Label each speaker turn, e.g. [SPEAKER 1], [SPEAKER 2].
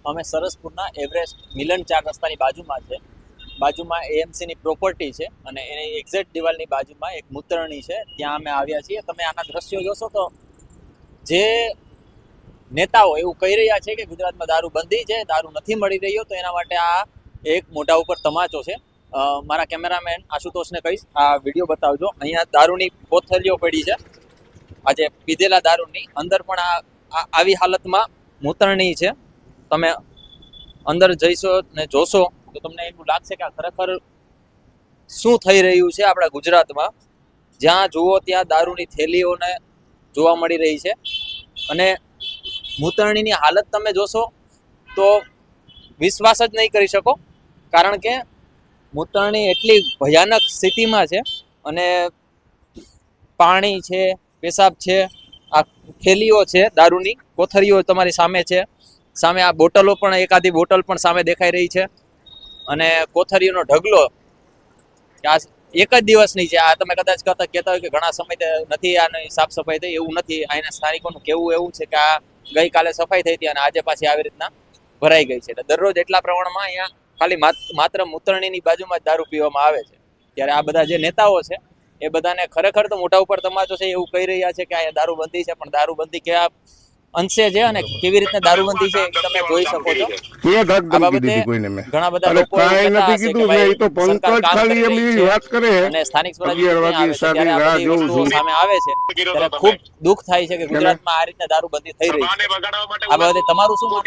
[SPEAKER 1] અમે સરસપુરના એવરેસ્ટ મિલન ચાર રસ્તાની બાજુમાં છે. બાજુમાં એએમસીની પ્રોપર્ટી છે અને એની એક્ઝેક્ટ દિવાલની બાજુમાં એક મૂતરણી છે. ત્યાં અમે આવ્યા છીએ. તમે આના દ્રશ્યો જોશો તો જે નેતાઓ એવું કહી રહ્યા છે કે ગુજરાતમાં દારૂ બંધી છે, દારૂ નથી મળી રહ્યો, તો એના માટે આ એક મોઢા ઉપર તમાચો છે. મારા કેમેરામેન આશુતોષને કહીશ, આ વિડીયો બતાવજો. અહીંયા દારૂની કોથળીઓ પડી છે, આજે પીધેલા દારૂની. અંદર પણ આવી હાલતમાં મૂતરણી છે. તમે અંદર જઈશો ને જોશો તો તમને એવું લાગશે કે આ ખરેખર શું થઈ રહ્યું છે આપણા ગુજરાતમાં. જ્યાં જુઓ ત્યાં દારૂની થેલીઓને જોવા મળી રહી છે. અને મૂતરણીની હાલત તમે જોશો તો વિશ્વાસ જ નહીં કરી શકો, કારણ કે મૂતરણી એટલી ભયાનક સ્થિતિમાં છે. અને પાણી છે, પેશાબ છે, આ થેલીઓ છે, દારૂની કોથળીઓ તમારી સામે છે. સામે આ બોટલો પણ, એકાદી બોટલ પણ સામે દેખાઈ રહી છે. અને કોથળીઓનો ઢગલો આ એક જ દિવસની છે. આ તમે કદાચ કહેતા હોય કે ઘણા સમય નથી આની સાફ સફાઈ થઈ, એવું નથી. અહીંના સ્થાનિકોનું કહેવું એવું છે કે આ ગઈકાલે સફાઈ થઈ હતી અને આજે પાછી આવી રીતના ભરાઈ ગઈ છે. એટલે દરરોજ એટલા પ્રમાણમાં અહીંયા ખાલી માત્ર મૂતરણીની બાજુમાં જ દારૂ પીવામાં આવે છે. ત્યારે આ બધા જે નેતાઓ છે એ બધાને ખરેખર તો મોઢા ઉપર તમાચો છે. એવું કહી રહ્યા છે કે અહીંયા દારૂબંધી છે, પણ દારૂબંધી કયા અંશે છે અને કેવી રીતે દારૂબંધી છે એ તમે જોઈ શકો છો. આ બાબતે ઘણા બધા લોકો અને સ્થાનિક સ્વરાજ્ય સામે આવે છે ત્યારે ખૂબ દુઃખ થાય છે કે ગુજરાતમાં આ રીતે દારૂબંધી થઈ રહી છે. આ બાબતે તમારું શું માનવું?